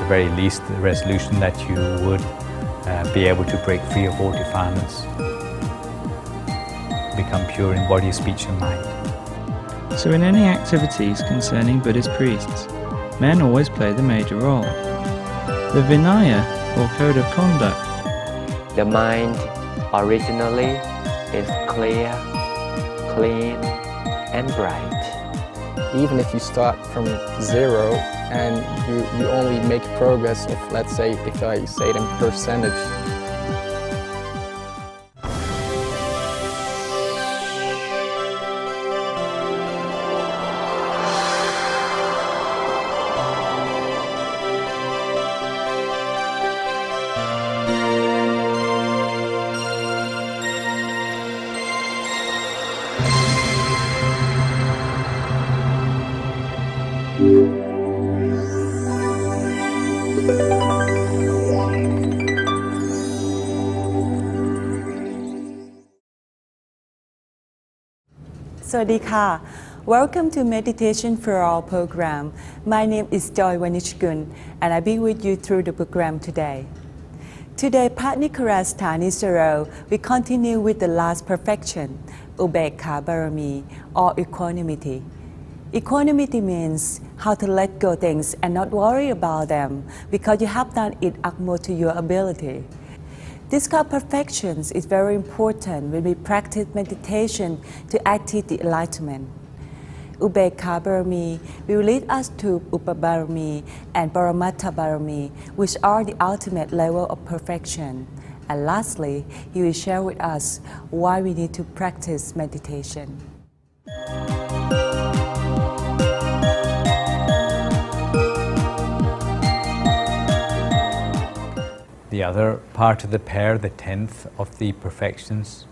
very least, the resolution that you would be able to break free of all defilements, become pure in body, speech and mind. So in any activities concerning Buddhist priests, men always play the major role. The Vinaya, or code of conduct. The mind originally is clear, clean and bright. Even if you start from zero and you only make progress of, let's say, if I say it in percentage, Sawadee. Welcome to Meditation for All program. My name is Joy Vanishgun and I'll be with you through the program today. Today, Patnikarasthani Saro, we continue with the last perfection, Ubekha Barami, or equanimity. Equanimity means how to let go things and not worry about them because you have done it utmost to your ability. This kind of perfection is very important when we practice meditation to achieve the enlightenment. Ubekha Barami will lead us to Upabarami and Paramattha Barami, which are the ultimate level of perfection. And lastly, he will share with us why we need to practice meditation. The other part of the pair, the 10th of the perfections,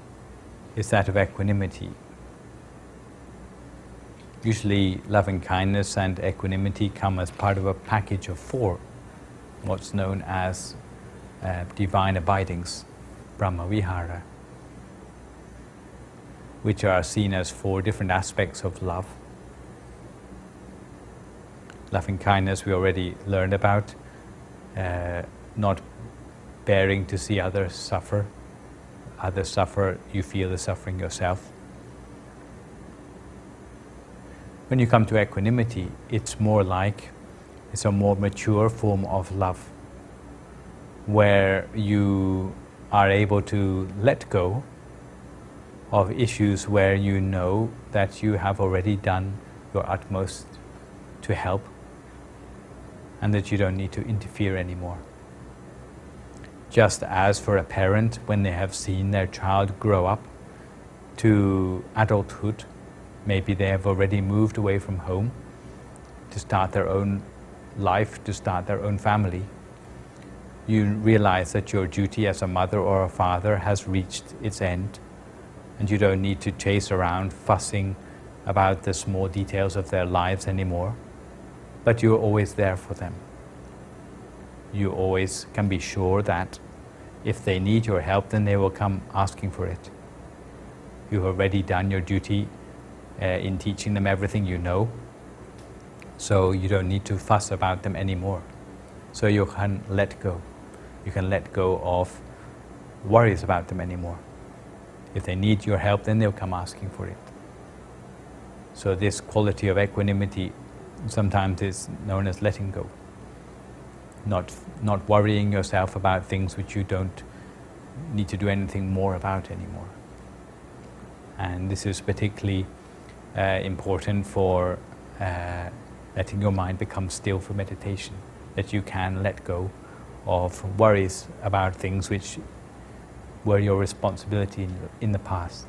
is that of equanimity. Usually loving kindness and equanimity come as part of a package of 4, what's known as divine abidings, Brahmavihara, which are seen as 4 different aspects of love. Loving kindness we already learned about, not bearing to see others suffer. Others suffer, you feel the suffering yourself. When you come to equanimity, it's a more mature form of love, where you are able to let go of issues where you know that you have already done your utmost to help and that you don't need to interfere anymore. Just as for a parent, when they have seen their child grow up to adulthood, maybe they have already moved away from home to start their own life, to start their own family, you realize that your duty as a mother or a father has reached its end, and you don't need to chase around fussing about the small details of their lives anymore, but you're always there for them. You always can be sure that if they need your help, then they will come asking for it. You've already done your duty in teaching them everything you know, so you don't need to fuss about them anymore. So you can let go. You can let go of worries about them anymore. If they need your help, then they'll come asking for it. So this quality of equanimity sometimes is known as letting go. Not worrying yourself about things which you don't need to do anything more about anymore. And this is particularly important for letting your mind become still for meditation, that you can let go of worries about things which were your responsibility in the past.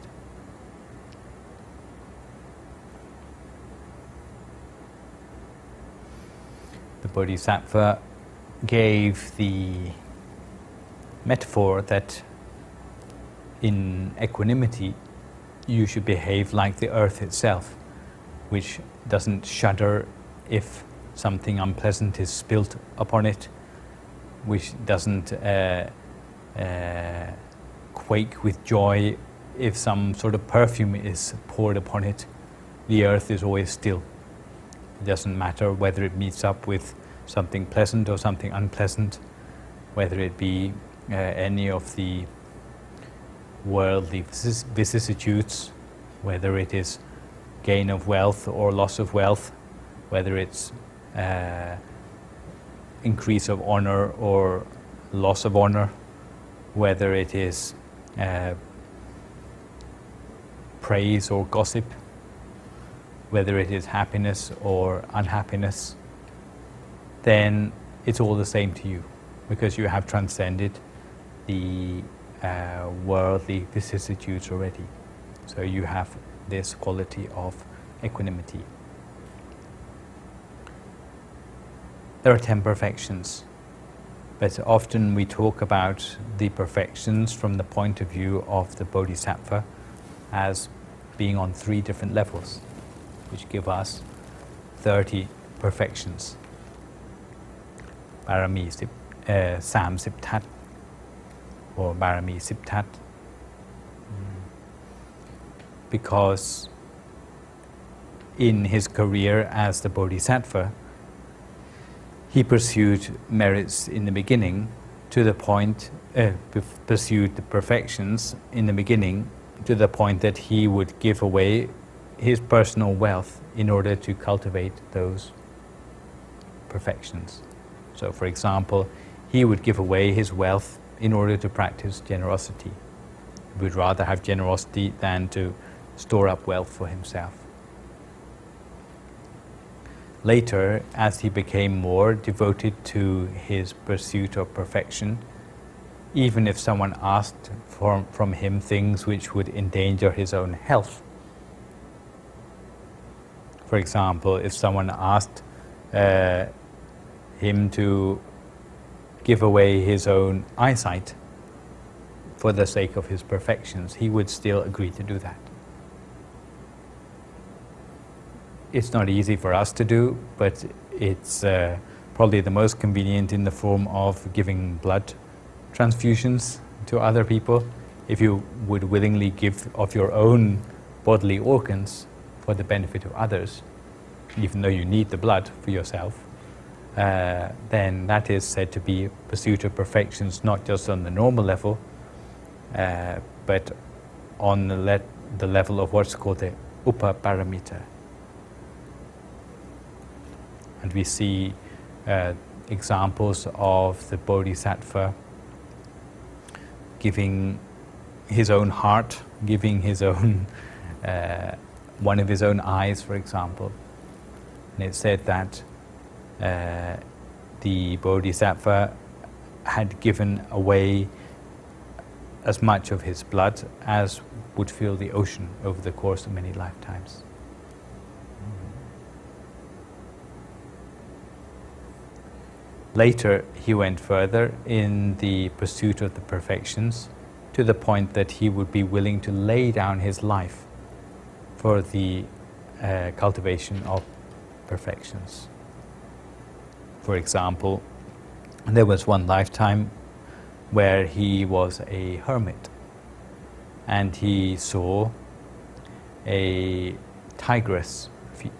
The Bodhisattva gave the metaphor that in equanimity you should behave like the earth itself, which doesn't shudder if something unpleasant is spilt upon it, which doesn't quake with joy if some sort of perfume is poured upon it. The earth is always still. It doesn't matter whether it meets up with something pleasant or something unpleasant, whether it be any of the worldly vicissitudes, whether it is gain of wealth or loss of wealth, whether it's increase of honor or loss of honor, whether it is praise or gossip, whether it is happiness or unhappiness, then it's all the same to you, because you have transcended the worldly vicissitudes already. So you have this quality of equanimity. There are 10 perfections, but often we talk about the perfections from the point of view of the Bodhisattva as being on 3 different levels, which give us 30 perfections. Barami 30 ทัศน์ or Barami 10 ทัศน์ because in his career as the Bodhisattva, he pursued merits in the beginning to the point, pursued the perfections in the beginning to the point that he would give away his personal wealth in order to cultivate those perfections. So, for example, he would give away his wealth in order to practice generosity. He would rather have generosity than to store up wealth for himself. Later, as he became more devoted to his pursuit of perfection, even if someone asked from him things which would endanger his own health. For example, if someone asked him to give away his own eyesight for the sake of his perfections, he would still agree to do that. It's not easy for us to do, but it's probably the most convenient in the form of giving blood transfusions to other people. If you would willingly give of your own bodily organs for the benefit of others, even though you need the blood for yourself, then that is said to be pursuit of perfections, not just on the normal level, but on the level of what's called the upaparamita. And we see examples of the Bodhisattva giving his own heart, giving his own, one of his own eyes, for example. And it said that the Bodhisattva had given away as much of his blood as would fill the ocean over the course of many lifetimes. Later, he went further in the pursuit of the perfections to the point that he would be willing to lay down his life for the cultivation of perfections. For example, there was one lifetime where he was a hermit and he saw a tigress,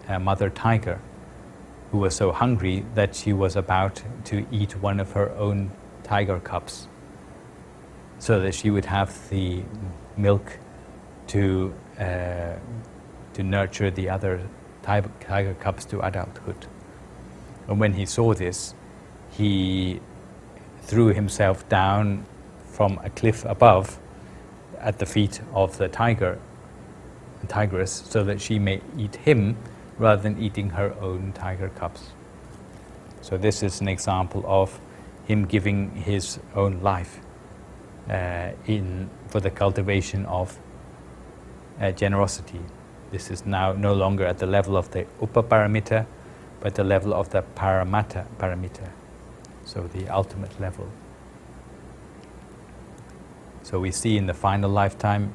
a mother tiger, who was so hungry that she was about to eat one of her own tiger cubs so that she would have the milk to nurture the other tiger cubs to adulthood. And when he saw this, he threw himself down from a cliff above at the feet of the tigress, so that she may eat him rather than eating her own tiger cubs. So this is an example of him giving his own life for the cultivation of generosity. This is now no longer at the level of the upaparamita, but the level of the paramita, so the ultimate level. So we see in the final lifetime,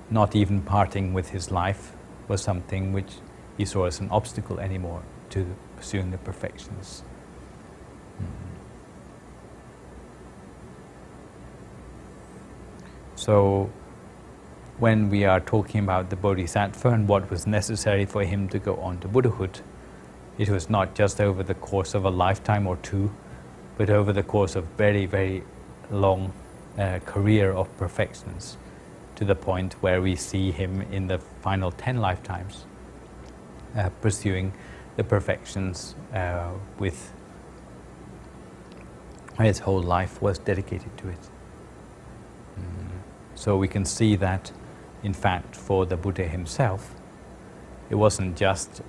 not even parting with his life was something which he saw as an obstacle anymore to pursuing the perfections. So when we are talking about the Bodhisattva and what was necessary for him to go on to Buddhahood, It was not just over the course of a lifetime or two, but over the course of very, very long career of perfections, to the point where we see him in the final 10 lifetimes pursuing the perfections with his whole life was dedicated to it. So we can see that, in fact, for the Buddha himself, it wasn't just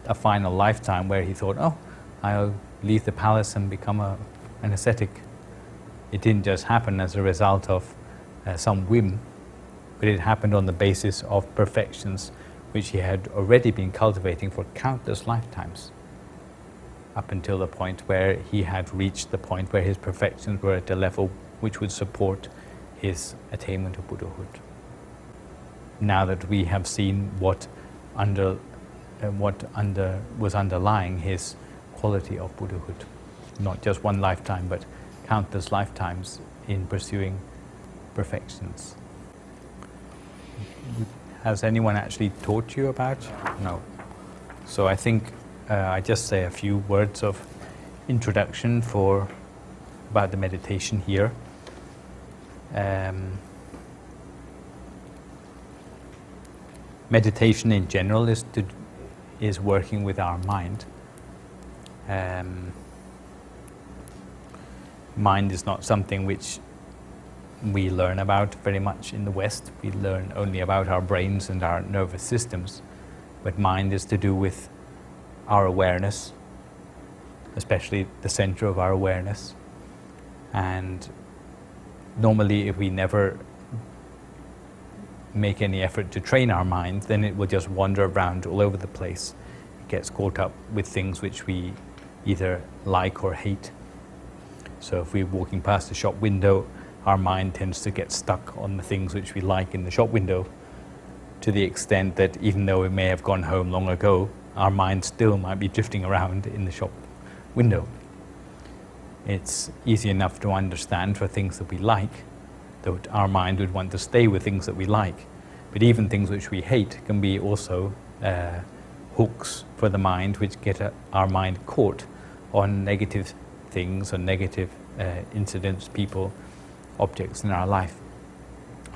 a final lifetime where he thought, oh, I'll leave the palace and become an ascetic. It didn't just happen as a result of some whim, but it happened on the basis of perfections which he had already been cultivating for countless lifetimes, up until the point where he had reached the point where his perfections were at a level which would support his attainment of Buddhahood. Now that we have seen what was underlying his quality of Buddhahood, not just one lifetime, but countless lifetimes in pursuing perfections. Has anyone actually taught you about? No. So I think I just say a few words of introduction about the meditation here. Meditation in general is working with our mind. Mind is not something which we learn about very much in the West. We learn only about our brains and our nervous systems. But mind is to do with our awareness, especially the center of our awareness. And normally, if we never make any effort to train our mind, then it will just wander around all over the place. It gets caught up with things which we either like or hate. So if we're walking past a shop window, our mind tends to get stuck on the things which we like in the shop window, to the extent that even though we may have gone home long ago, our mind still might be drifting around in the shop window. It's easy enough to understand for things that we like, that our mind would want to stay with things that we like. But even things which we hate can be also hooks for the mind, which get our mind caught on negative things, or negative incidents, people, objects in our life.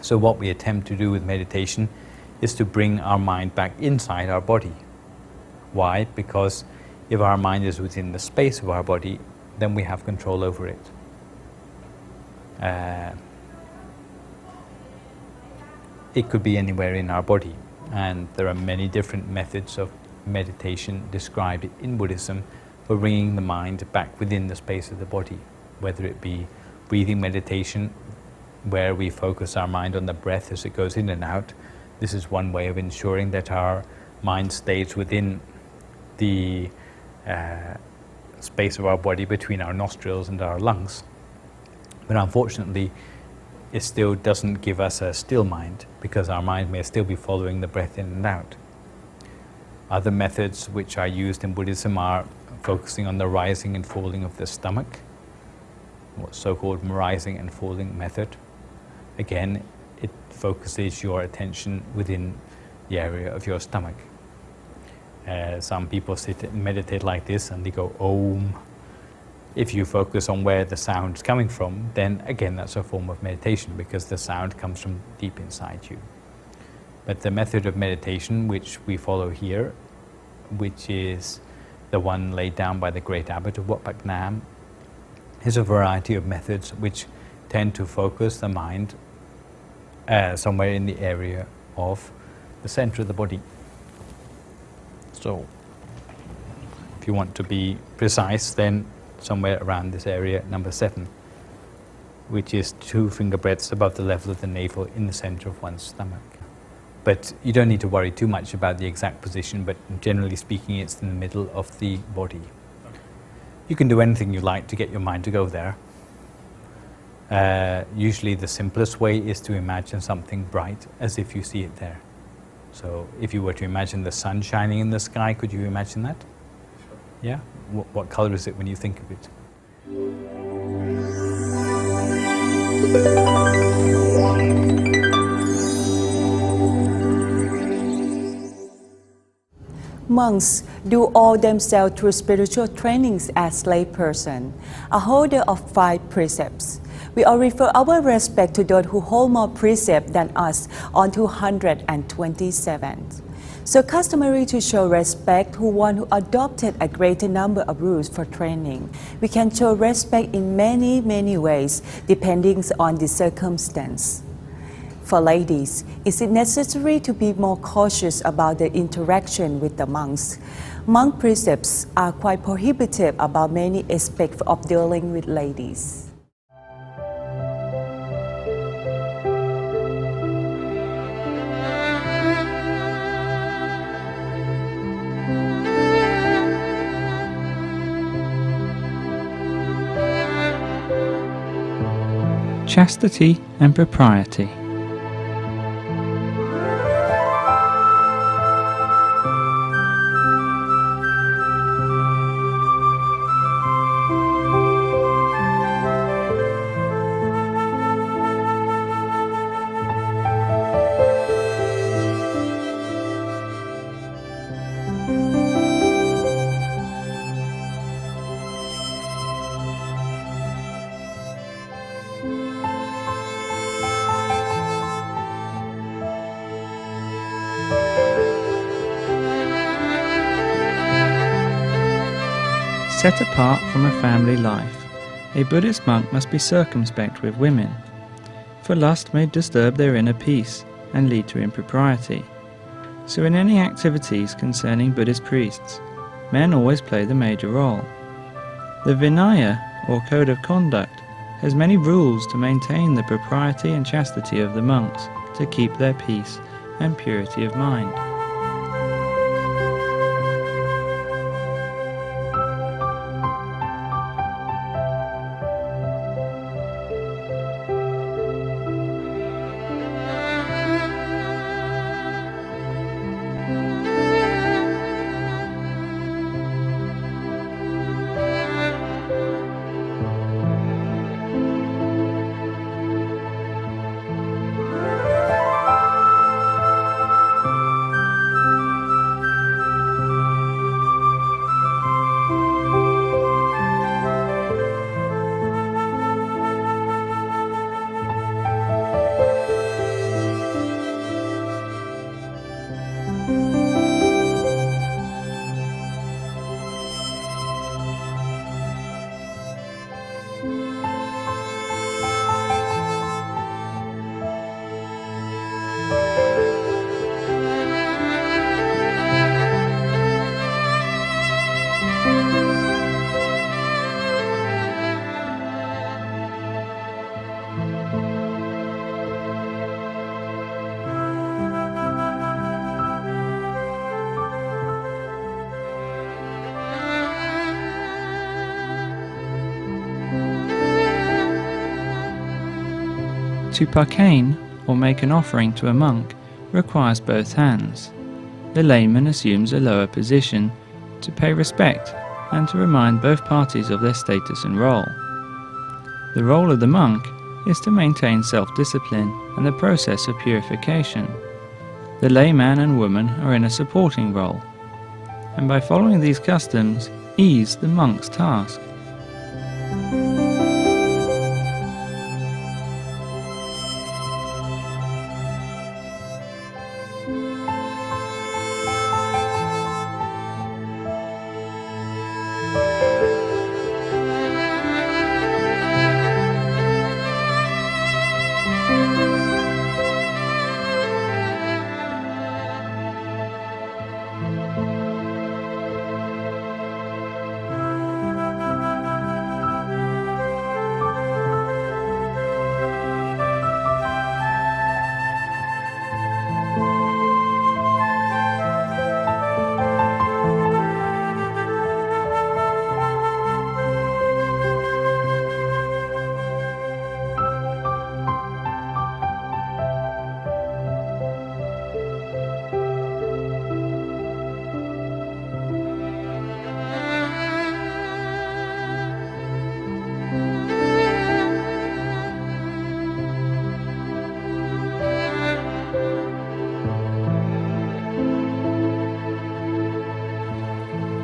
So what we attempt to do with meditation is to bring our mind back inside our body. Why? Because if our mind is within the space of our body, then we have control over it. It could be anywhere in our body, and there are many different methods of meditation described in Buddhism for bringing the mind back within the space of the body, whether it be breathing meditation, where we focus our mind on the breath as it goes in and out. This is one way of ensuring that our mind stays within the space of our body between our nostrils and our lungs. But unfortunately, it still doesn't give us a still mind, because our mind may still be following the breath in and out. Other methods which are used in Buddhism are focusing on the rising and falling of the stomach, what's so-called rising and falling method. Again, it focuses your attention within the area of your stomach. Some people sit and meditate like this and they go Om. If you focus on where the sound is coming from, then again that's a form of meditation, because the sound comes from deep inside you. But the method of meditation which we follow here, which is the one laid down by the great abbot of Wat Phak Nam, is a variety of methods which tend to focus the mind somewhere in the area of the center of the body. So, if you want to be precise, then somewhere around this area, number 7, which is 2 finger breadths above the level of the navel in the center of one's stomach. But you don't need to worry too much about the exact position, but generally speaking, it's in the middle of the body. You can do anything you like to get your mind to go there. Usually the simplest way is to imagine something bright as if you see it there. So if you were to imagine the sun shining in the sky, could you imagine that? Sure. Yeah? What color is it when you think of it? Monks do all themselves through spiritual trainings as layperson, a holder of 5 precepts. We all refer our respect to those who hold more precepts than us on 227. So customary to show respect to one who adopted a greater number of rules for training. We can show respect in many ways depending on the circumstance. For ladies, is it necessary to be more cautious about the interaction with the monks? Monk precepts are quite prohibitive about many aspects of dealing with ladies. Chastity and propriety. Set apart from a family life, a Buddhist monk must be circumspect with women, for lust may disturb their inner peace and lead to impropriety. So in any activities concerning Buddhist priests, men always play the major role. The Vinaya, or Code of Conduct, has many rules to maintain the propriety and chastity of the monks, to keep their peace and purity of mind. To parkain, or make an offering to a monk, requires both hands. The layman assumes a lower position to pay respect and to remind both parties of their status and role. The role of the monk is to maintain self-discipline and the process of purification. The layman and woman are in a supporting role, and by following these customs, ease the monk's task.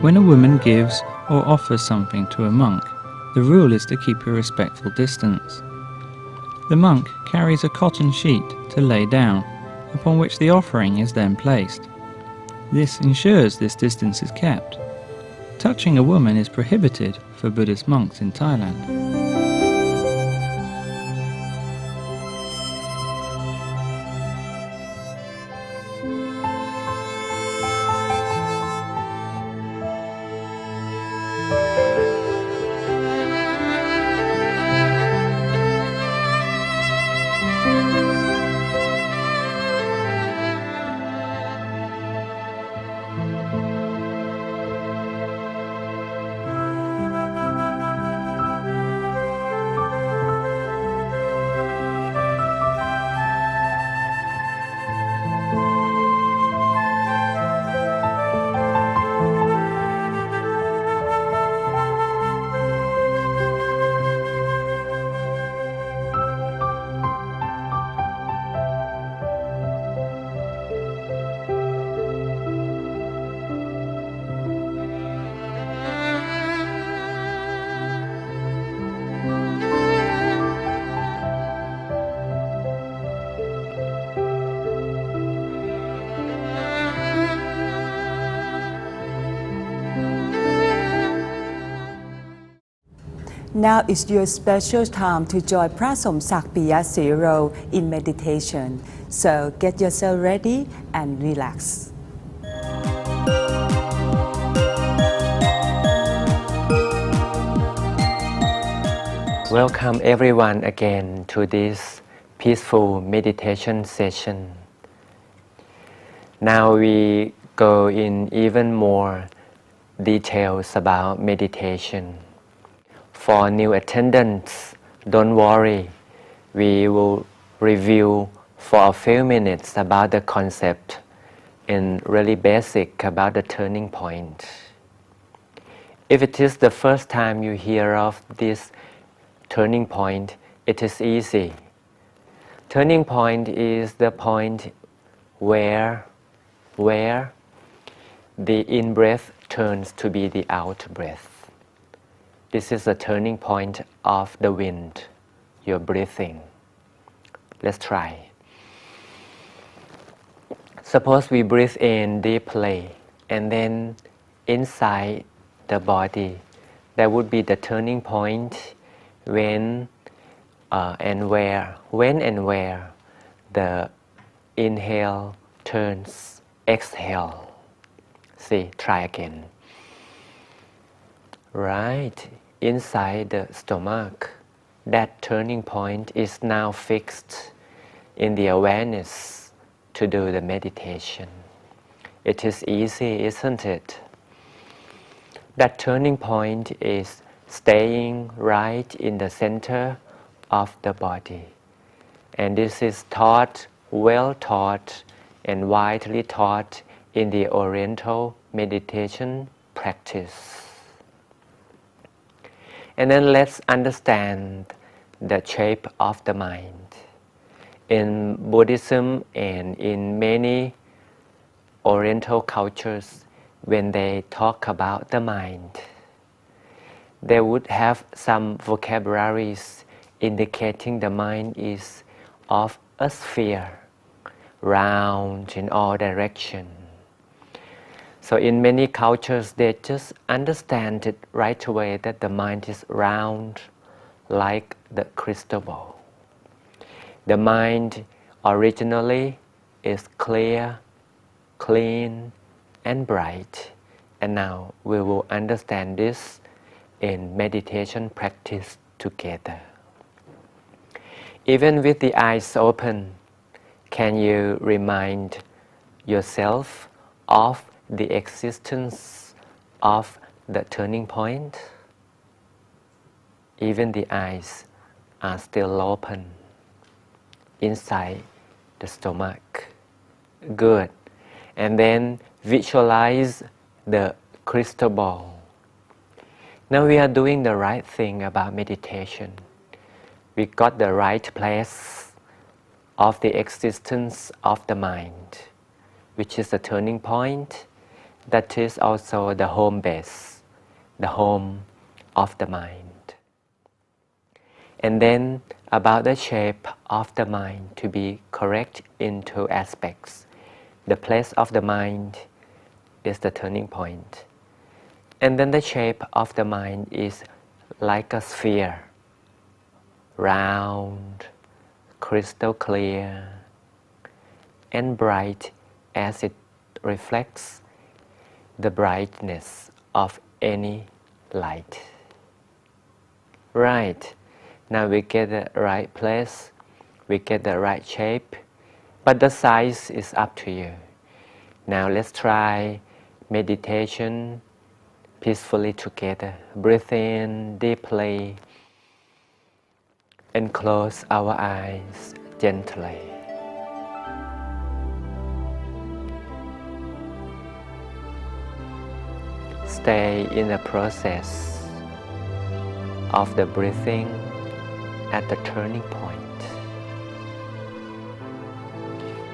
When a woman gives or offers something to a monk, the rule is to keep a respectful distance. The monk carries a cotton sheet to lay down, upon which the offering is then placed. This ensures this distance is kept. Touching a woman is prohibited for Buddhist monks in Thailand. Now is your special time to join Prasom Piya Siro in meditation. So get yourself ready and relax. Welcome everyone again to this peaceful meditation session. Now we go in even more details about meditation. For new attendants, don't worry, we will review for a few minutes about the concept and really basic about the turning point. If it is the first time you hear of this turning point, it is easy. Turning point is the point where the in-breath turns to be the out-breath. This is the turning point of the wind, your breathing. Let's try. Suppose we breathe in deeply, and then inside the body, that would be the turning point when and where the inhale turns exhale. See, try again. Right, inside the stomach, that turning point is now fixed in the awareness to do the meditation. It is easy, isn't it? That turning point is staying right in the center of the body. And this is taught, well taught, and widely taught in the Oriental meditation practice. And then let's understand the shape of the mind. In Buddhism and in many Oriental cultures, when they talk about the mind, they would have some vocabularies indicating the mind is of a sphere, round in all directions. So in many cultures, they just understand it right away that the mind is round like the crystal ball. The mind originally is clear, clean, and bright. And now we will understand this in meditation practice together. Even with the eyes open, can you remind yourself of the existence of the turning point? Even the eyes are still open inside the stomach. Good. And then visualize the crystal ball. Now we are doing the right thing about meditation. We got the right place of the existence of the mind, which is the turning point. That is also the home base, the home of the mind. And then about the shape of the mind to be correct in two aspects. The place of the mind is the turning point. And then the shape of the mind is like a sphere, round, crystal clear, and bright as it reflects the brightness of any light. Right, now we get the right place, we get the right shape, but the size is up to you. Now let's try meditation peacefully together. Breathe in deeply and close our eyes gently. Stay in the process of the breathing at the turning point.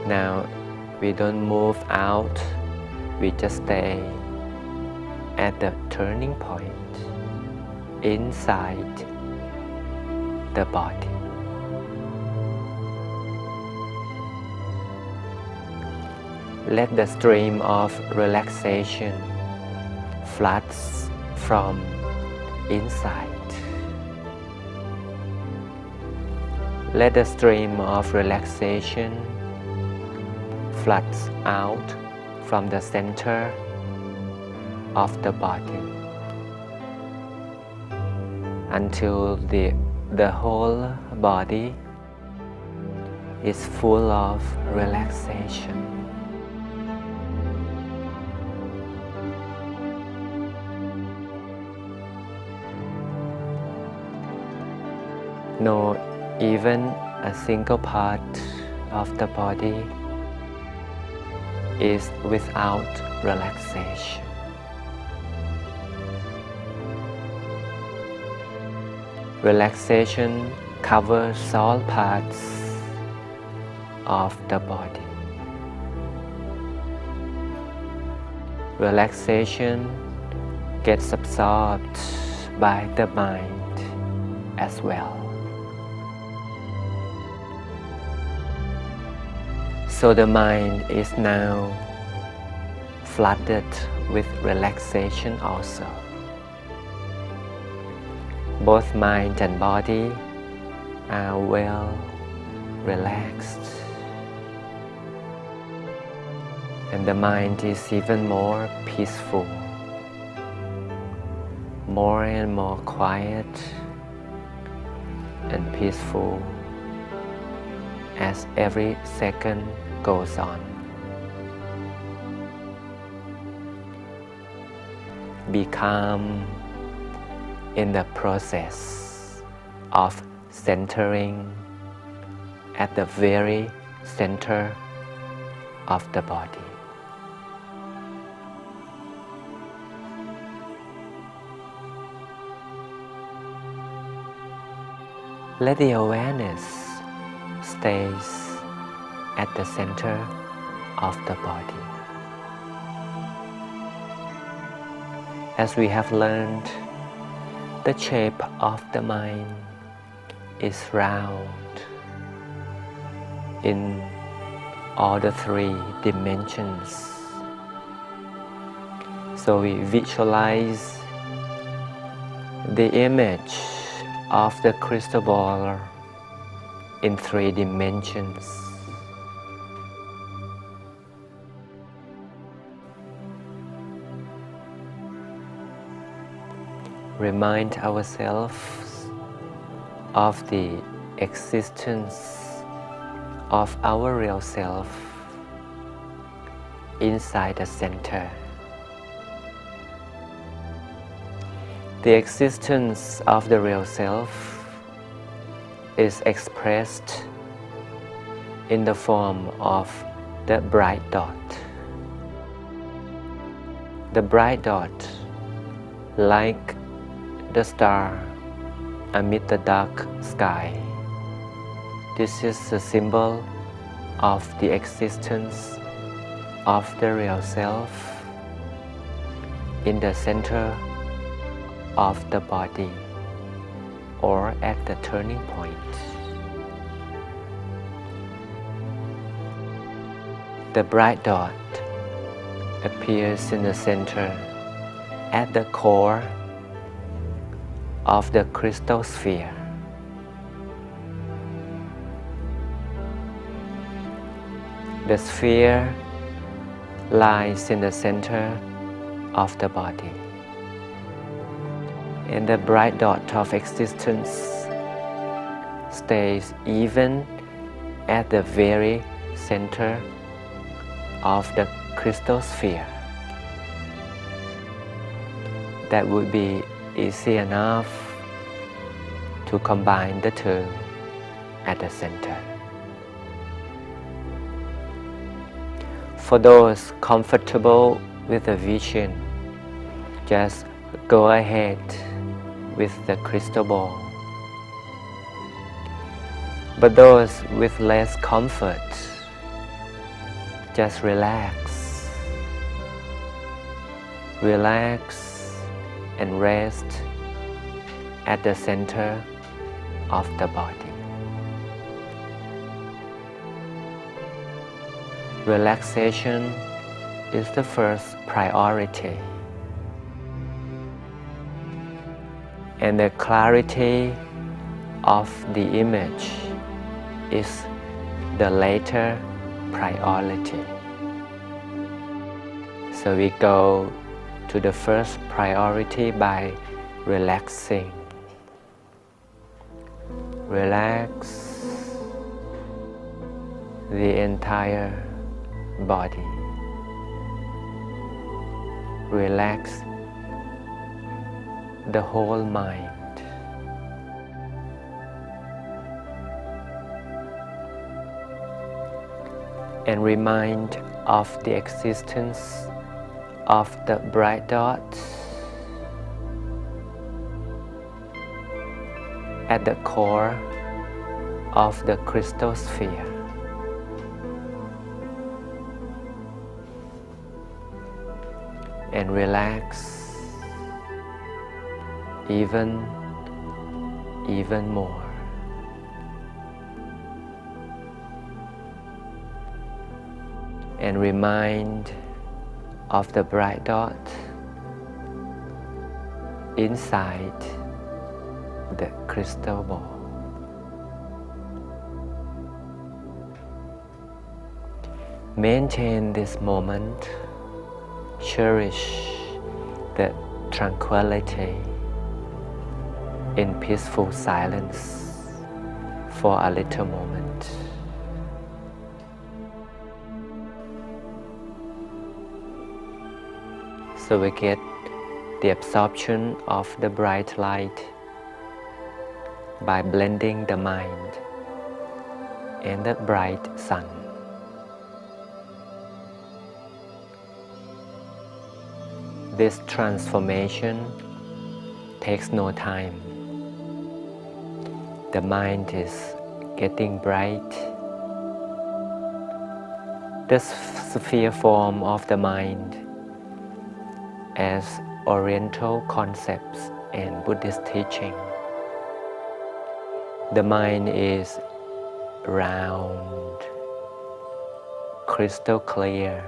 Now we don't move out, we just stay at the turning point inside the body. Let the stream of relaxation floods from inside. Let the stream of relaxation floods out from the center of the body until the whole body is full of relaxation. No, even a single part of the body is without relaxation. Relaxation covers all parts of the body. Relaxation gets absorbed by the mind as well. So the mind is now flooded with relaxation also. Both mind and body are well relaxed. And the mind is even more peaceful, more and more quiet and peaceful as every second goes on. Be calm in the process of centering at the very center of the body. Let the awareness stays at the center of the body. As we have learned, the shape of the mind is round in all the three dimensions. So we visualize the image of the crystal ball in 3 dimensions. Remind ourselves of the existence of our real self inside the center. The existence of the real self is expressed in the form of the bright dot. The bright dot, like the star amid the dark sky. This is the symbol of the existence of the real self in the center of the body or at the turning point. The bright dot appears in the center at the core of the crystal sphere. The sphere lies in the center of the body, and the bright dot of existence stays even at the very center of the crystal sphere. That would be easy enough to combine the two at the center. For those comfortable with the vision, just go ahead with the crystal ball. But those with less comfort, just relax. Relax and rest at the center of the body. Relaxation is the first priority, and the clarity of the image is the later priority. So we go to the first priority by relaxing. Relax the entire body. Relax the whole mind. And remind of the existence of the bright dot at the core of the crystal sphere. And relax even more. And remind of the bright dot inside the crystal ball. Maintain this moment. Cherish the tranquility in peaceful silence for a little moment. So we get the absorption of the bright light by blending the mind and the bright sun. This transformation takes no time. The mind is getting bright. The sphere form of the mind as Oriental concepts and Buddhist teaching. The mind is round, crystal clear,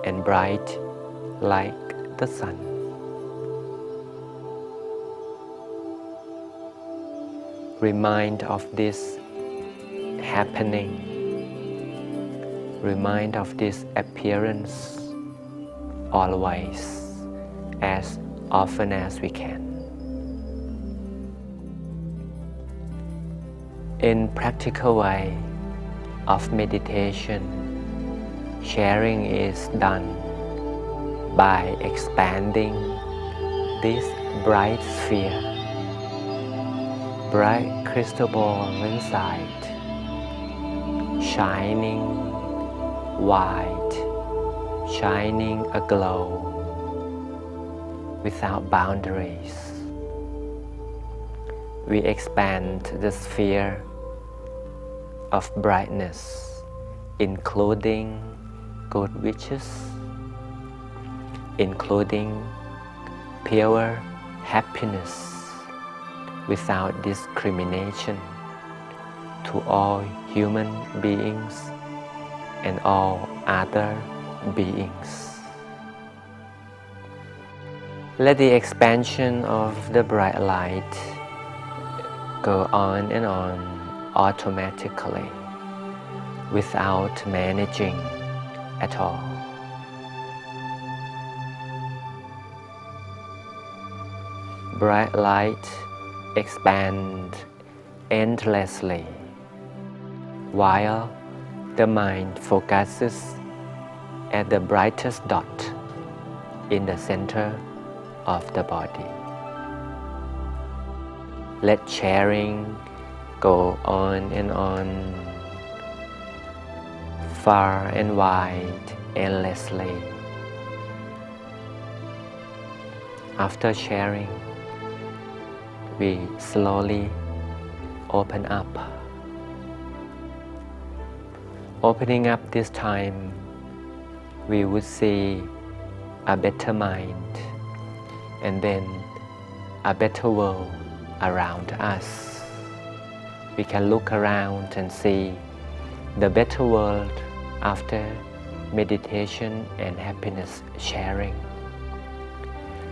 and bright like the sun. Remind of this happening. Remind of this appearance always, as often as we can. In practical way of meditation, sharing is done by expanding this bright sphere, bright crystal ball inside, shining white, shining aglow without boundaries. We expand the sphere of brightness, including good wishes, including pure happiness without discrimination to all human beings and all other beings. Let the expansion of the bright light go on and on automatically without managing at all. Bright light expand endlessly while the mind focuses at the brightest dot in the center of the body. Let sharing go on and on, far and wide, endlessly. After sharing, we slowly open up. Opening up this time, we would see a better mind and then a better world around us. We can look around and see the better world after meditation and happiness sharing.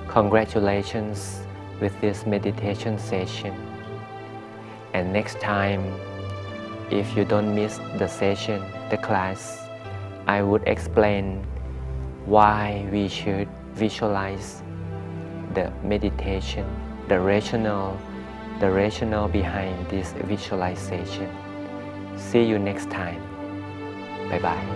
Congratulations with this meditation session. And next time, if you don't miss the session, the class, I would explain why we should visualize the meditation, the rationale behind this visualization. See you next time. Bye-bye.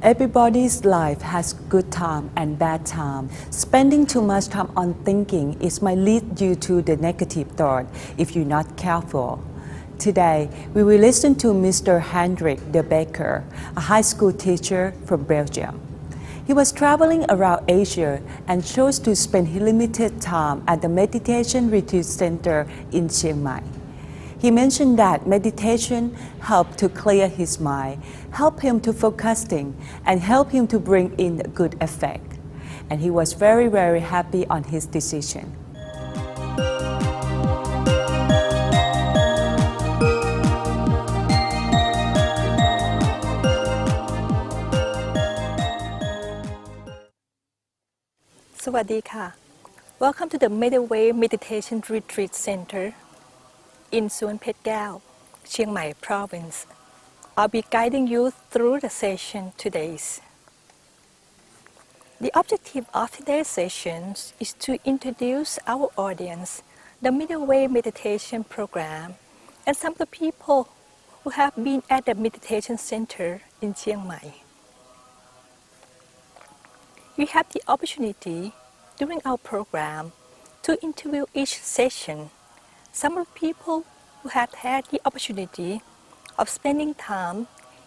Everybody's life has good time and bad time. Spending too much time on thinking might lead you to the negative thought if you're not careful. Today, we will listen to Mr. Hendrik de Backer, a high school teacher from Belgium. He was traveling around Asia and chose to spend his limited time at the Meditation Retreat Center in Chiang Mai. He mentioned that meditation helped to clear his mind, help him to focusing, and help him to bring in a good effect. And he was very, very happy on his decision. Sawadee. Welcome to the Midway Meditation Retreat Center in Suan Phet Kao, Chiang Mai Province. I'll be guiding you through the session today. The objective of today's session is to introduce our audience the Midway Meditation Program and some of the people who have been at the Meditation Center in Chiang Mai. You have the opportunity during our program to interview each session some of the people who had had the opportunity of spending time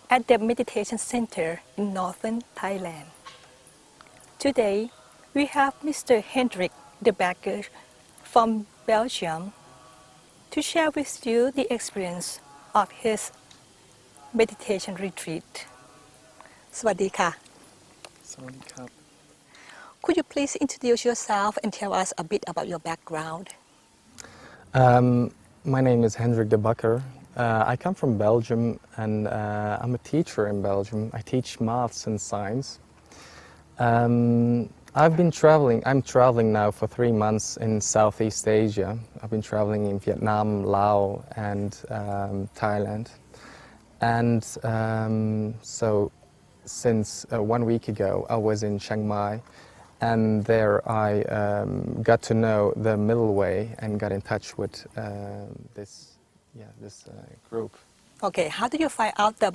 at the Meditation Center in northern Thailand. Today, we have Mr. Hendrik de Backer from Belgium to share with you the experience of his meditation retreat. Sawadee ka. Sawadee ka. Could you please introduce yourself and tell us a bit about your background? My name is Hendrik de Backer. I come from Belgium and I'm a teacher in Belgium. I teach maths and science. I'm traveling now for 3 months in Southeast Asia. I've been traveling in Vietnam, Laos and Thailand. And so since 1 week ago I was in Chiang Mai. And there I got to know the Middle Way and got in touch with this group. Okay, how did you find out the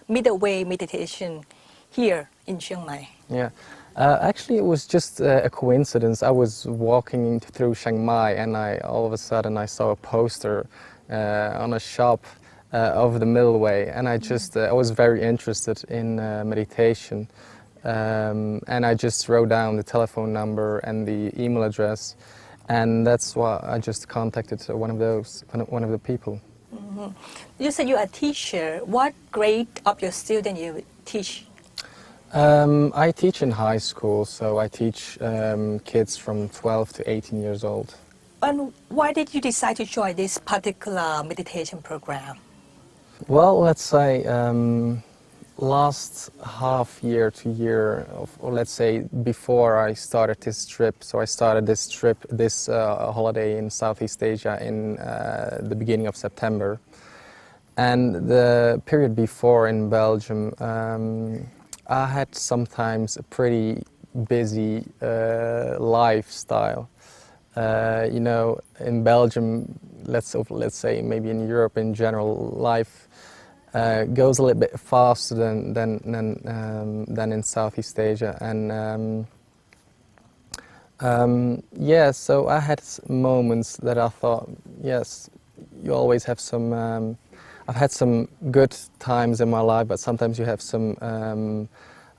Middle Way meditation here in Chiang Mai? Yeah, actually it was just a coincidence. I was walking through Chiang Mai and all of a sudden I saw a poster on a shop of the Middle Way, and I was very interested in meditation. And I just wrote down the telephone number and the email address, And that's why I just contacted one of the people. You said you're a teacher. What grade of your student you teach? I teach in high school, so I teach kids from 12 to 18 years old. And why did you decide to join this particular meditation program? Well, let's say last half year to year, or let's say before I started this trip. So I started this trip, this holiday in Southeast Asia in the beginning of September. And the period before in Belgium, I had sometimes a pretty busy lifestyle. You know, in Belgium, let's say maybe in Europe in general, life goes a little bit faster than in Southeast Asia, and yeah. So I had moments that I thought, yes, you always have some. I've had some good times in my life, but sometimes you have some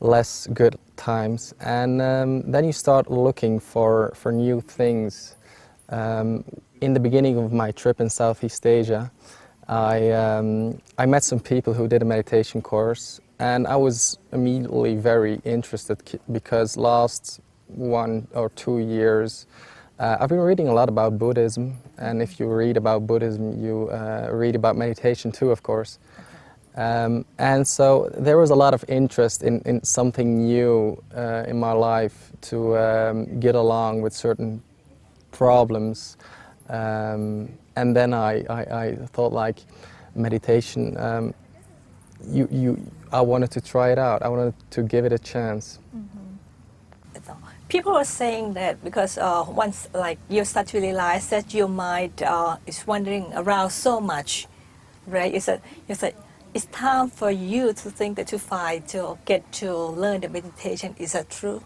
less good times, and then you start looking for new things. In the beginning of my trip in Southeast Asia, I met some people who did a meditation course, and I was immediately very interested because last 1 or 2 years I've been reading a lot about Buddhism, and if you read about Buddhism, you read about meditation too, of course. And so there was a lot of interest in something new in my life to get along with certain problems. And then I thought, like, meditation, I wanted to try it out. I wanted to give it a chance. People are saying that because once like you start to realize that your mind is wandering around so much, right? It's time for you to think that to find to get to learn the meditation. Is that true?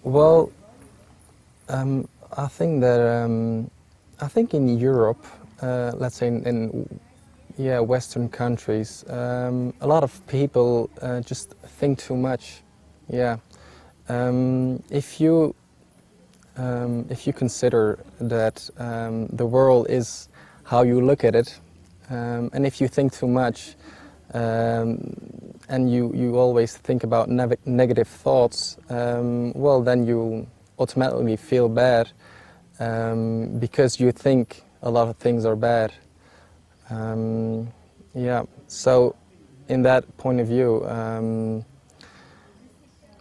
Well, I think that I think in Europe, let's say in Western countries, a lot of people just think too much. Yeah, if you consider that the world is how you look at it, and if you think too much, and you always think about negative thoughts, well, then you automatically feel bad because you think a lot of things are bad. Yeah, so in that point of view,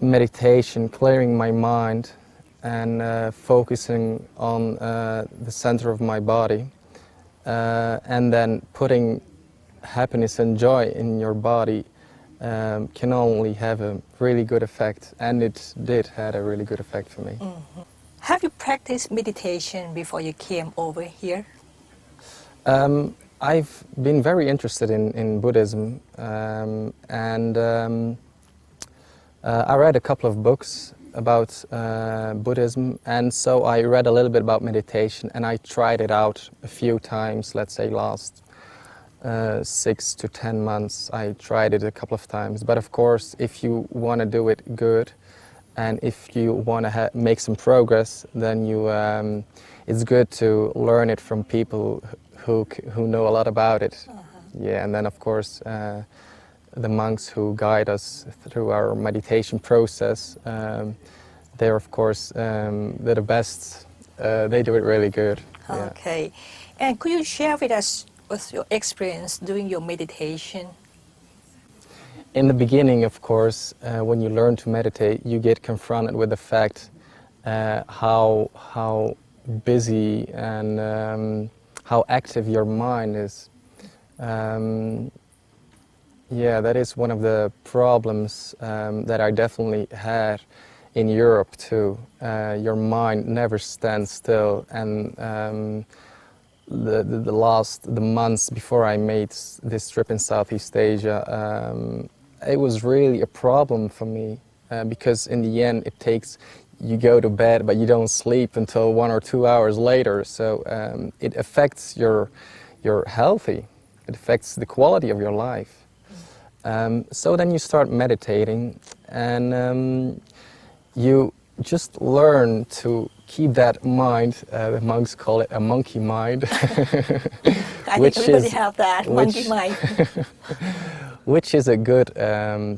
meditation, clearing my mind and focusing on the center of my body, and then putting happiness and joy in your body can only have a really good effect, and it did have a really good effect for me. Mm-hmm. Have you practiced meditation before you came over here? I've been very interested in Buddhism, and I read a couple of books about Buddhism, and so I read a little bit about meditation, and I tried it out a few times, let's say last 6 to 10 months. I tried it a couple of times, but of course, if you want to do it good, and if you want to make some progress, then it's good to learn it from people who know a lot about it. Yeah, and then of course the monks who guide us through our meditation process, they're of course they're the best. They do it really good. Okay, yeah. And could you share with us what's your experience doing your meditation? In the beginning, of course, when you learn to meditate, you get confronted with the fact how busy and how active your mind is. Yeah, that is one of the problems that I definitely had in Europe too. Your mind never stands still, and the months before I made this trip in Southeast Asia, it was really a problem for me because in the end you go to bed but you don't sleep until 1 or 2 hours later, so it affects your health. It affects the quality of your life. So then you start meditating, and you just learn to keep that mind, the monks call it a monkey mind. I think everybody have that, monkey mind. Which is a good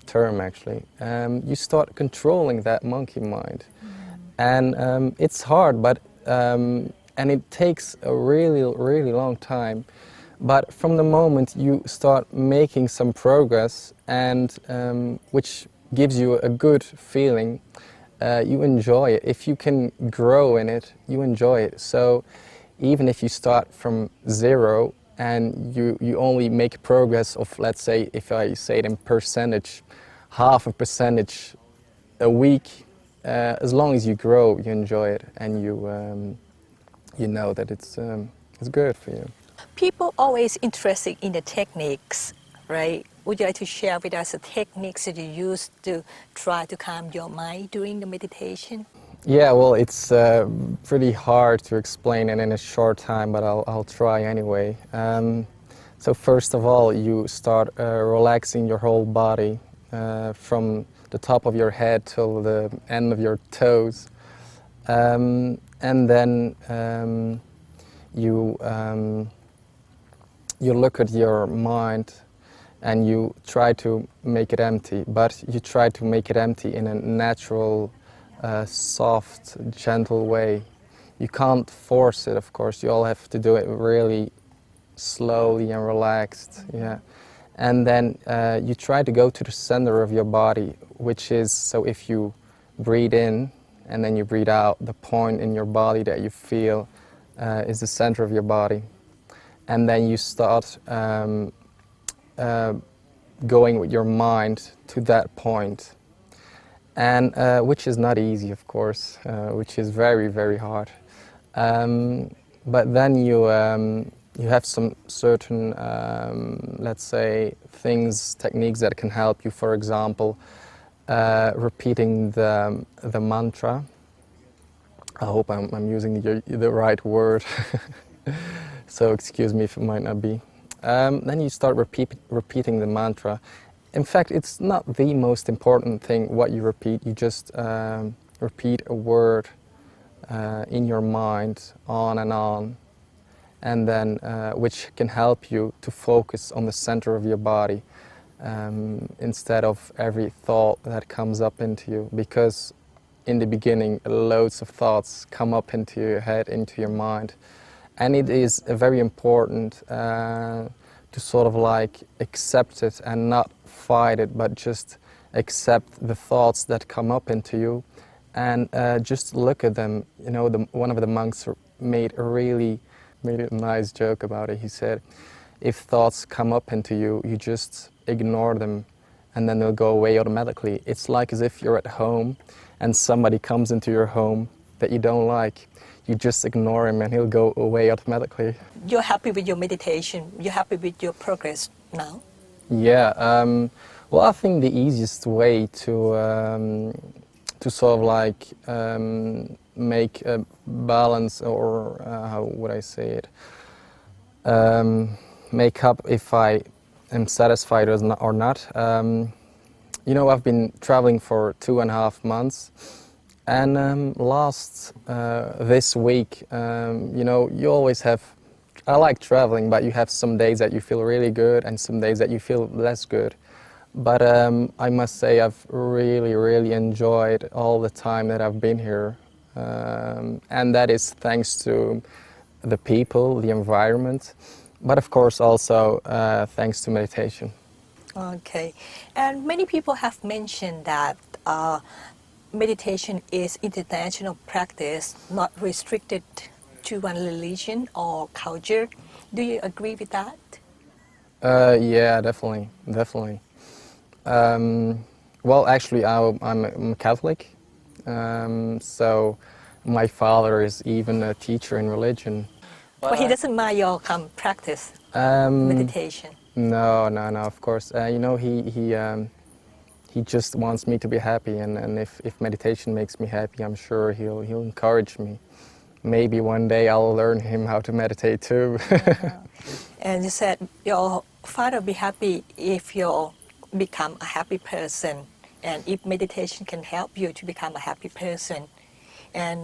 term, actually. You start controlling that monkey mind. And it's hard, but and it takes a really, really long time. But from the moment you start making some progress, and which gives you a good feeling, you enjoy it. If you can grow in it, you enjoy it. So even if you start from zero and you only make progress of, let's say, if I say it in percentage, 0.5% a week, as long as you grow, you enjoy it, and you know that it's good for you. People always interested in the techniques, right? Would you like to share with us the techniques that you use to try to calm your mind during the meditation? Yeah, well, it's pretty hard to explain it in a short time, but I'll try anyway. So first of all, you start relaxing your whole body from the top of your head till the end of your toes. And then you look at your mind and you try to make it empty, but you try to make it empty in a natural, soft, gentle way. You can't force it, of course. You all have to do it really slowly and relaxed, yeah. And then you try to go to the center of your body, which is, so if you breathe in and then you breathe out, the point in your body that you feel is the center of your body. And then you start going with your mind to that point, and which is not easy, of course, which is very, very hard. But then you have some certain, let's say, techniques that can help you. For example, repeating the mantra. I hope I'm using the right word. So excuse me if it might not be. Then you start repeating the mantra. In fact, it's not the most important thing what you repeat. You just repeat a word in your mind on, and then which can help you to focus on the center of your body instead of every thought that comes up into you. Because in the beginning, loads of thoughts come up into your head, into your mind. And it is very important to sort of like accept it and not fight it, but just accept the thoughts that come up into you and just look at them. You know, one of the monks made a nice joke about it. He said, if thoughts come up into you, you just ignore them and then they'll go away automatically. It's like as if you're at home and somebody comes into your home that you don't like. You just ignore him and he'll go away automatically. You're happy with your meditation? You're happy with your progress now? Yeah, well, I think the easiest way to sort of like make a balance, or how would I say it, make up if I am satisfied or not. You know, I've been traveling for 2.5 months. And this week, you know, you always have, I like traveling, but you have some days that you feel really good and some days that you feel less good. But I must say I've really, really enjoyed all the time that I've been here. And that is thanks to the people, the environment, but of course also thanks to meditation. Okay. And many people have mentioned that meditation is international practice, not restricted to one religion or culture. Do you agree with that? Yeah, definitely. Well, actually, I'm a Catholic, so my father is even a teacher in religion. But he doesn't mind your practice meditation. No, of course. You know, he just wants me to be happy, and if meditation makes me happy, I'm sure he'll encourage me. Maybe one day I'll learn him how to meditate too. And you said your father will be happy if you become a happy person and if meditation can help you to become a happy person. And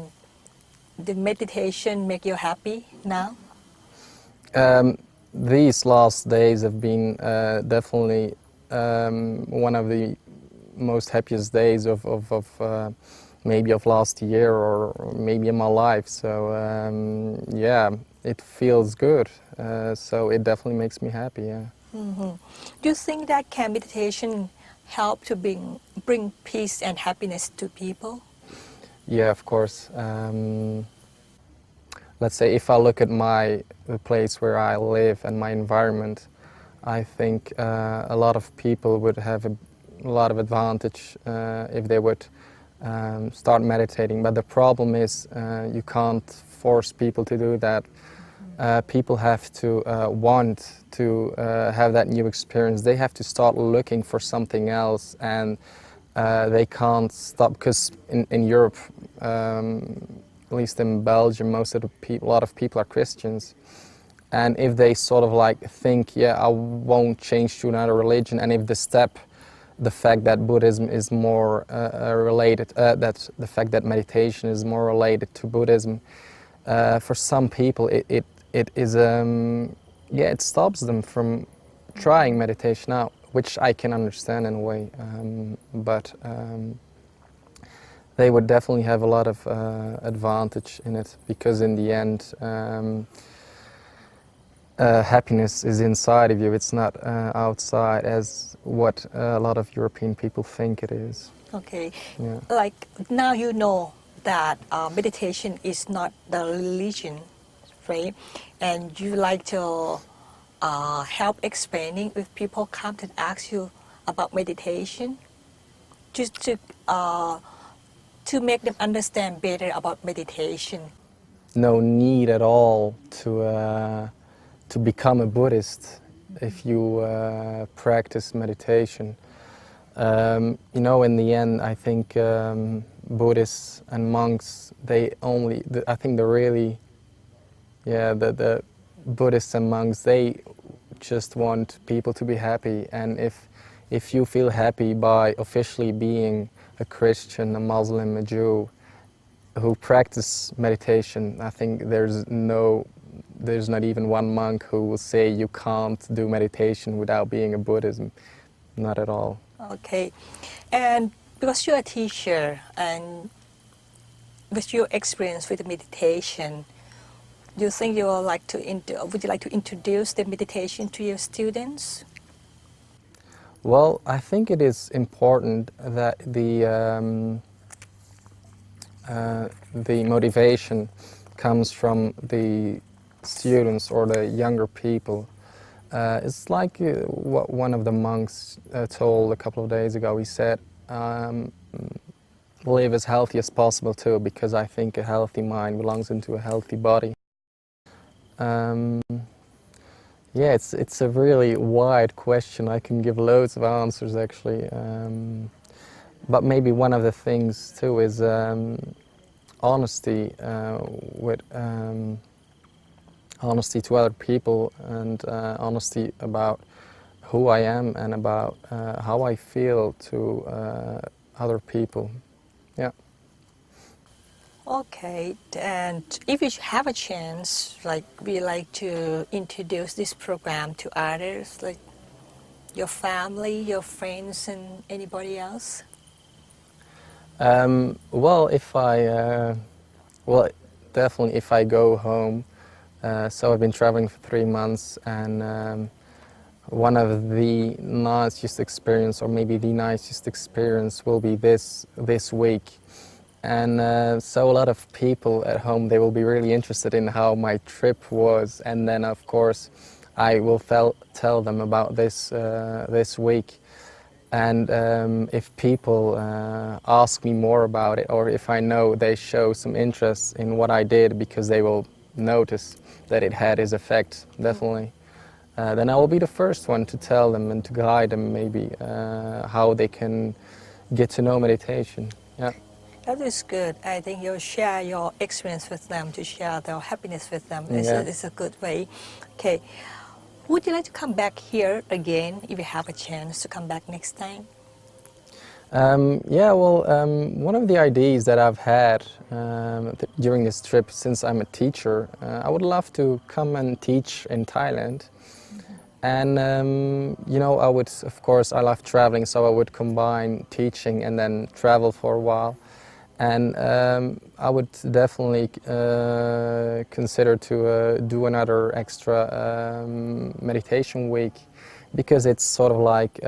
the meditation make you happy now? These last days have been definitely one of the most happiest days of maybe of last year or maybe in my life. So yeah, it feels good. So it definitely makes me happy. Yeah. Do you think that can meditation help to bring peace and happiness to people? Yeah, of course. Let's say if I look at the place where I live and my environment, I think a lot of people would have a lot of advantage if they would start meditating. But the problem is you can't force people to do that. People have to want to have that new experience. They have to start looking for something else, and they can't stop, because in Europe, at least in Belgium, most of the people, a lot of people are Christians. And if they sort of like think, yeah, I won't change to another religion, and if the fact that Buddhism is more related, that the fact that meditation is more related to Buddhism, for some people it is, yeah, it stops them from trying meditation out, which I can understand in a way, but they would definitely have a lot of advantage in it, because in the end, happiness is inside of you. It's not outside, as what a lot of European people think it is. Okay. Yeah. Like now you know that meditation is not the religion, right? And you like to help explaining if people come and ask you about meditation, just to make them understand better about meditation. No need at all to become a Buddhist if you practice meditation. You know, in the end, I think Buddhists and monks, I think the Buddhists and monks, they just want people to be happy. And if you feel happy by officially being a Christian, a Muslim, a Jew who practice meditation, I think there's not even one monk who will say you can't do meditation without being a Buddhism. Not at all. Okay. And because you're a teacher and with your experience with meditation, do you think you would like to introduce the meditation to your students? Well, I think it is important that the motivation comes from the students or the younger people. It's like what one of the monks told a couple of days ago. He said, live as healthy as possible too, because I think a healthy mind belongs into a healthy body. Yeah, it's a really wide question. I can give loads of answers actually. But maybe one of the things too is honesty, with honesty to other people, and honesty about who I am and about how I feel to other people. Yeah. Okay, and if you have a chance, like we like to introduce this program to others, like your family, your friends, and anybody else? Well, definitely if I go home. So I've been traveling for 3 months, and one of the nicest experience, or maybe the nicest experience, will be this week. And so a lot of people at home, they will be really interested in how my trip was, and then of course I will tell them about this week. And if people ask me more about it, or if I know they show some interest in what I did, because they will notice that it had its effect, definitely, then I will be the first one to tell them and to guide them maybe how they can get to know meditation. Yeah. That is good. I think you'll share your experience with them, to share their happiness with them. It's a good way. Okay. Would you like to come back here again if you have a chance to come back next time? Yeah, well, one of the ideas that I've had during this trip, since I'm a teacher, I would love to come and teach in Thailand. And, you know, of course, I love traveling, so I would combine teaching and then travel for a while. And I would definitely consider to do another extra meditation week, because it's sort of like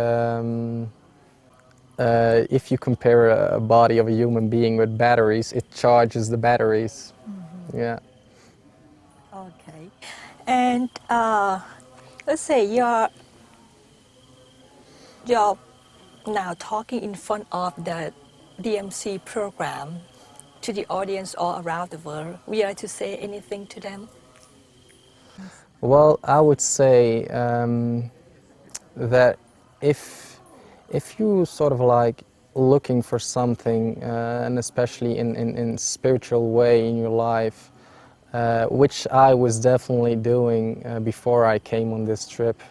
if you compare a body of a human being with batteries, it charges the batteries. Mm-hmm. Yeah. Okay. And let's say you're now talking in front of the DMC program to the audience all around the world. Would you like to say anything to them? Well, I would say that if you sort of like looking for something, and especially in spiritual way in your life, which I was definitely doing before I came on this trip,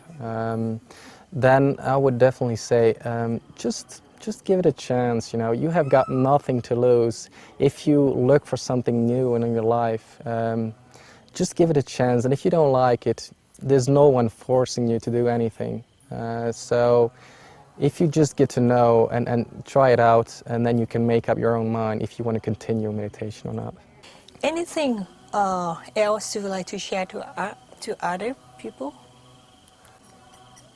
then I would definitely say just give it a chance. You know, you have got nothing to lose if you look for something new in your life. Just give it a chance, and if you don't like it, there's no one forcing you to do anything. So if you just get to know and try it out, and then you can make up your own mind if you want to continue meditation or not. Anything else you would like to share to other people?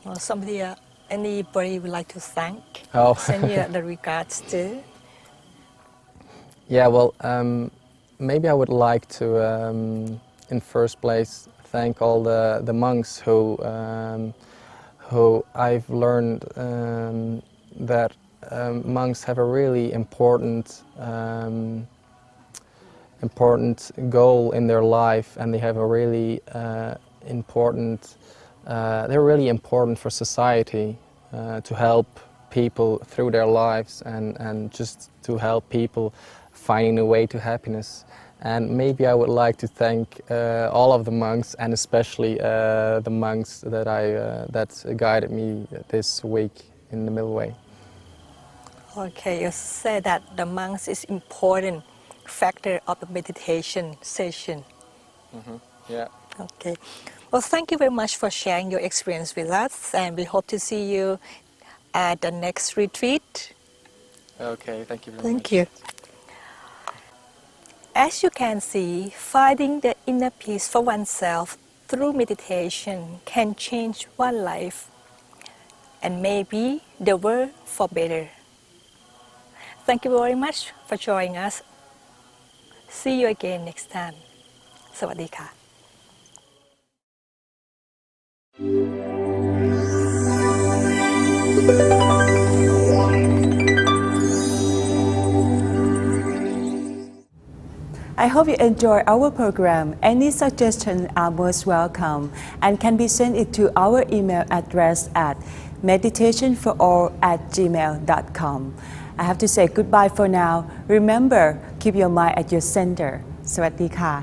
Or anybody would like to thank? Oh. Send you the regards to? Yeah, well, maybe I would like to, in first place, thank all the monks who I've learned that monks have a really important goal in their life, and they have a really they're really important for society, to help people through their lives and just to help people finding a way to happiness. And maybe I would like to thank all of the monks, and especially the monks that guided me this week in the Middle Way. Okay, you said that the monks is important factor of the meditation session. Mm-hmm. Yeah. Okay. Well, thank you very much for sharing your experience with us, and we hope to see you at the next retreat. Okay, thank you very much. Thank you. As you can see, finding the inner peace for oneself through meditation can change one's life and maybe the world for better. Thank you very much for joining us. See you again next time. สวัสดีค่ะ I hope you enjoy our program. Any suggestions are most welcome and can be sent it to our email address at meditationforall@gmail.com. I have to say goodbye for now. Remember, keep your mind at your center. สวัสดีค่ะ